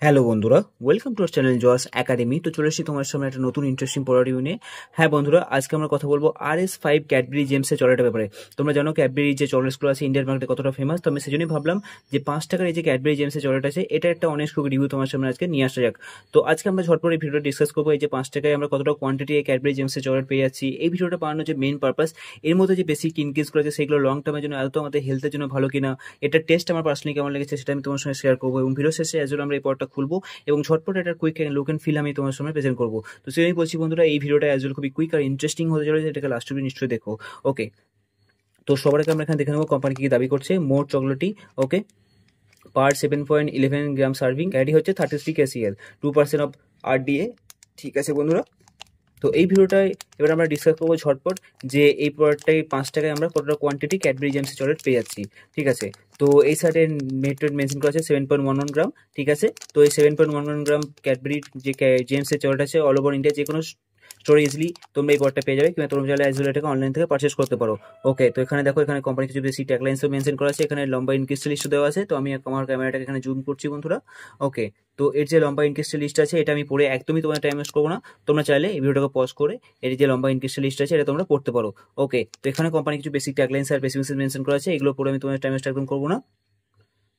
Hello বন্ধুরা, welcome to our channel Josh academy. তো চলে এসেছি তোমার সামনে একটা নতুন ইন্টারেস্টিং পড়ার রিভিউ নিয়ে। হ্যাঁ বন্ধুরা, আজকে আমরা কথা বলবো RS5 ক্যাডবেরি জেমসের চকলেটের ব্যাপারে। তোমরা জানো ক্যাডবেরি যে চকলেটসগুলো আছে ইন্ডিয়ান মার্কেটে কতটা ফেমাস, তো আমি সেজন্যই ভাবলাম যে 5 টাকার এই যে ক্যাডবেরি জেমসের চকলেট আছে, এটা একটা অনেক রিভিউ তোমার সামনে আজকে নিয়ে আসা যাক। তো আজকে আমরা ঝটপট এই ভিডিওটা ডিসকাস করবো এই যে 5 টাকায় আমরা কতটা কোয়ান্টিটি এই ক্যাডবেরি জেমসের চকলেট পেয়ে যাচ্ছি। এই ভিডিওটা বানানোর যে মেইন পারপাস, এর মধ্যে যে বেসিক ইনগ্রিডিয়েন্টসগুলো আছে সেগুলো লং টার্মের জন্য এত আমাদের হেলথের জন্য ভালো কিনা, এটার টেস্ট আমার পার্সোনালি কেমন লেগেছে সেটা আমি তোমার সঙ্গে শেয়ার করবো, এবং ভিডিও শেষে অ্যাজ আমরা এই পড়াটা খুলবো এবং ঝটপট একটা কুইক লুক এন্ড ফিল আমি তোমার সামনে প্রেজেন্ট করবো। তো সেই বলছি বন্ধুরা, এই ভিডিওটা অ্যাজ খুবই কুইক আর ইন্টারেস্টিং হতে চলেছে, এটাকে লাস্ট অব্দি নিশ্চয়ই দেখো। ওকে, তো সবার আগে আমরা এখানে দেখে নেবো কোম্পানি কি দাবি করছে। মোট চকলেটই ওকে পার 7.11 গ্রাম সার্ভিং, ক্যারি হচ্ছে 33 KCl, 2% অফ RDA। ঠিক আছে বন্ধুরা, তো এই ভিডিওটায় এবার আমরা ডিসকাস করবো ঝটপট যে এই প্রোডাক্টটাই 5 টাকায় আমরা কতটা কোয়ান্টিটি ক্যাডবেরি জেমসের চকলেট পেয়ে যাচ্ছি। ঠিক আছে, তো এই সাইডে মেটেড মেনশন করা আছে 7.11 গ্রাম। ঠিক আছে, তো এই 7.11 গ্রাম ক্যাডবেরি যে জেমসের চকলেট আছে অল ওভার ইন্ডিয়া যে কোনো স্টোরে ইজিলি তোমরা এই প্রোডাক্টটা পেয়ে যাবে, কিংবা তোমরা চাইলে অ্যাজ এটাকে অনলাইন থেকে পারচেস করতে পারো। ওকে, তো এখানে দেখো এখানে কোম্পানি কিছু বেশি ট্যাগলাইন্সও মেনশন করা আছে, এখানে লম্বা ইনক্রিস্টাল লিস্ট দেওয়া আছে। তো আমি আমার ক্যামেরাটাকে এখানে জুম করছি বন্ধুরা। ওকে, তো এর যে লম্বা ইনক্রিস্টাল লিস্ট আছে এটা আমি পড়ে একদমই তোমার টাইম ওয়েস্ট করবো না। তোমরা চাইলে এই ভিডিওটাকে পজ করে এর যে লম্বা ইনক্রিস্টাল লিস্ট আছে এটা তোমরা পড়তে পারো। ওকে, তো এখানে কোম্পানি কিছু বেসিক ট্যাগলাইন্স আর বেসিক মেনশন করা আছে, এগুলো পড়ে আমি তোমার টাইম ওয়েস্ট একদম করবো না।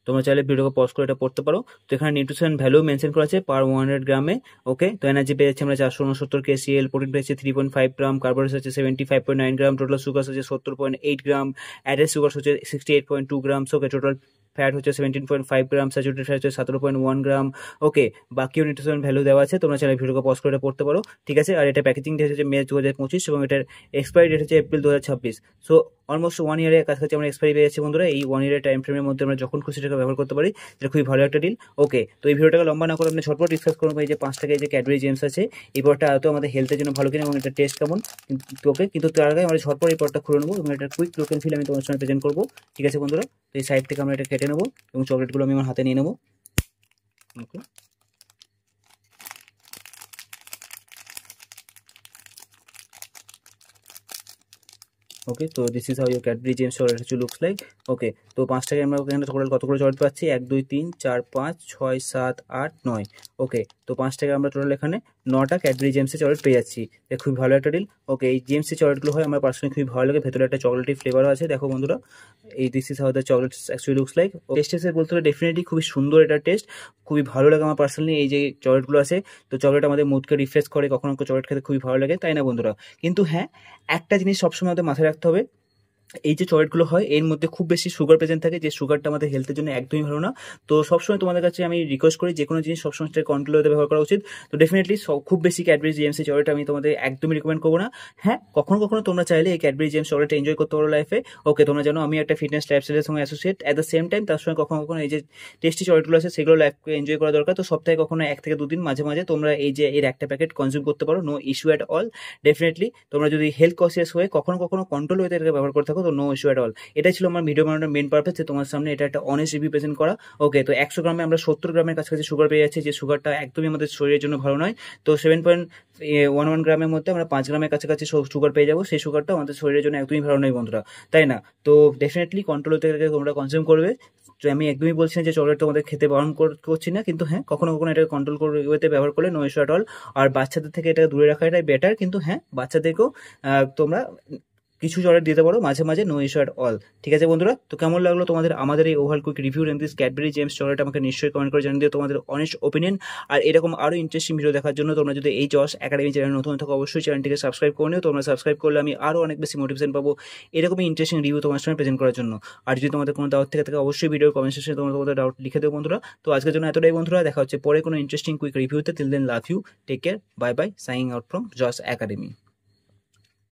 তোমরা চাইলে ভিডিওকে পজ করে এটা পড়তে পারো। তো এখানে নিউট্রিশন ভ্যালু মেনশন করা আছে পার 100 গ্রামে। ওকে, তো এনার্জি পেয়েছি আমরা 469 KCl, প্রোটিন পেয়েছি 3.5 গ্রাম, কার্বোহাইড্রেটস হচ্ছে 75.9 গ্রাম, টোটাল সুগার হচ্ছে 70.8 গ্রাম, অ্যাডেড সুগার হচ্ছে 68.2 গ্রাম। ওকে, টোটাল ফ্যাট হচ্ছে 17.5 গ্রাম, স্যাচুরেটেড ফ্যাট হচ্ছে 17.1 গ্রাম। ওকে, বাকিও নিউট্রিশন ভ্যালু দেওয়া আছে, তোমরা চাইলে ভিডিওকে পজ করে এটা পড়তে পারো। ঠিক আছে, আর এটা প্যাকেজিং ডেট হচ্ছে মে 2025 এবং এটার এক্সপায়ারি ডেট হচ্ছে এপ্রিল 2026। সো অলমোস্ট 1 ইয়ারের কাছাকাছি আমরা এক্সপায়ারি পেয়ে যাচ্ছি বন্ধুরা। এই 1 ইয়ারের টাইম ফ্রেমের মধ্যে আমরা যখন খুশি টাকা ব্যবহার করতে পারি, যেটা খুবই ভালো একটা ডিল। ওকে, তো এই ভিডিওটাকে লম্বা না করে আপনি ঝটপট ডিসকাস করবো এই যে 5 টাকায় যে ক্যাডবেরি জেমস আছে এই পরটা এত আমাদের হেলথের জন্য ভালো কিনা এবং এটা টেস্ট কেমন। ওকে, কিন্তু তার আগে আমরা ঝটপট এই পরটা খুলে নেবো এবং এটা কুইক লুক এন্ড ফিল আমি তোমার সামনে প্রেজেন্ট করবো। ঠিক আছে বন্ধুরা, তো এই সাইড থেকে আমরা এটা কেটে নেবো এবং চকলেটগুলো আমি আমার হাতে নিয়ে নেবো। ওকে, ওকে, তো this is how your Cadbury Gems chocolate looks like. Okay, তো 5 টাকায় আমরা এখানে টোটাল কতগুলো চকলেট পাচ্ছি? 1 2 3 4 5 6 7 8 9। ওকে, তো 5 টাকায় আমরা টোটাল এখানে 9টা ক্যাডবেরি জেমসের চকলেট পেয়ে যাচ্ছি। এটা খুবই ভালো একটা ডিল। ওকে, এই জেমসের চকলেটগুলো হয় আমার পার্সোনালি খুবই ভালো লাগে, ভেতরে একটা চকলেটি ফ্লেভারও আছে। দেখো বন্ধুরা, এই this is how the chocolate actually looks like. Test এসে বলতে হলে ডেফিনেটলি খুবই সুন্দর এটা টেস্ট, খুবই ভালো লাগে আমার পার্সোনালি এই যে চকলেটগুলো আছে। তো চকলেট আমাদের মুডকে রিফ্রেশ করে, কখনো চকলেট খেতে খুবই ভালো লাগে, তাই না বন্ধুরা? কিন্তু হ্যাঁ, একটা জিনিস সবসময় আমাদের মাথায় রাখতে হবে, এই যে চকলেটগুলো হয় এর মধ্যে খুব বেশি সুগার প্রেজেন্ট থাকে, যে সুগারটা আমাদের হেলথের জন্য একদমই ভালো না। তো সবসময় তোমাদের কাছে আমি রিকোয়েস্ট করি যে কোনো জিনিস সবসময় সেটা কন্ট্রোল হতে ব্যবহার করা উচিত। তো ডেফিনেটলি খুব বেশি ক্যাডবেরি জেমস চকলেট আমি তোমাদের একদমই রিকমেন্ড করবো না। হ্যাঁ, কখনো কখনো তোমরা চাইলে এই ক্যাডবেরি জেমস চকলেটটা এনজয় করতে পারো লাইফে। ওকে, তোমরা জানো আমি একটা ফিটনেস লাইফস্টাইলের সঙ্গে associate, at the same time তার সঙ্গে কখনো কখনো এই যে টেস্টি চকলেটগুলো আছে সেগুলো লাইফকে এনজয় করা দরকার। তো সপ্তাহে কখনো 1 থেকে 2 দিন মাঝে মাঝে তোমরা এই যে এর একটা প্যাকেট কনজিউম করতে পারো, no issue at all. Definitely তোমরা যদি হেলথ কনসিয়াস হয়ে কখনো কখনো কন্ট্রোল ওয়েতে এটাকে ব্যবহার করে থাকো, তো নো ইস্যু অ্যাট অল। এটাই ছিল আমার ভিডিও বানানোর মেন পারপাস, যে তোমার সামনে এটা একটা অনেস্ট রিভিউ প্রেজেন্ট করা। ওকে, তো 100 গ্রামে আমরা 70 গ্রামের কাছাকাছি সুগার পেয়ে যাচ্ছি, যে সুগারটা একদমই আমাদের শরীরের জন্য ভালো নয়। তো 7.11 গ্রামের মধ্যে আমরা 5 গ্রামের কাছাকাছি সুগার পেয়ে যাবো, সেই সুগারটা আমাদের শরীরের জন্য একদমই ভালো নয় বন্ধুরা, তাই না? তো ডেফিনেটলি কন্ট্রোল হতে গেলে তোমরা কনজিউম করবে। তো আমি একদমই বলছি না যে চকলেট তোমাদের খেতে বারণ করছি না, কিন্তু হ্যাঁ কখনো কখনো এটা কন্ট্রোল করে ওয়েতে ব্যবহার করলে নো ইস্যু অ্যাট অল। আর বাচ্চাদের থেকে এটা দূরে রাখাটাই বেটার, কিন্তু হ্যাঁ বাচ্চাদেরকেও তোমরা কিছু চকলেট দিতে পারো মাঝে মাঝে, নো ইস্যু অ্যাট অল। ঠিক আছে বন্ধুরা, তো কেমন লাগলো তোমাদের আমাদের এই overall quick review and this Cadbury Gems chocolate? আমাকে নিশ্চয়ই কমেন্ট করে জানিয়ে দিও তোমাদের অনেস্ট ওপিনিয়ন। আর এরকম আরও ইন্টারেস্টিং ভিডিও দেখার জন্য তোমরা যদি এই জস একাডেমি চ্যানেল নতুন থাকো অবশ্যই চ্যানেলটিকে সাবস্ক্রাইব করে নিও। তোমরা সাবস্ক্রাইব করলে আমি আরও অনেক বেশি মোটিভেশন পাবো এরকমই ইন্টারেস্টিং রিভিউ তোমার সামনে প্রেজেন্ট করার জন্য। আর যদি তোমাদের কোনো ডাউট থেকে থাকে অবশ্যই ভিডিও কমেন্ট সেকশনে তোমাদের ডাউট লিখে দেবো বন্ধুরা। তো আজকের জন্য এতটাই বন্ধুরা, দেখা হচ্ছে পরে কোনো ইন্টারেস্টিং কুইক রিভিউতে। Till then love you, take care, bye bye, signing out from Josh academy.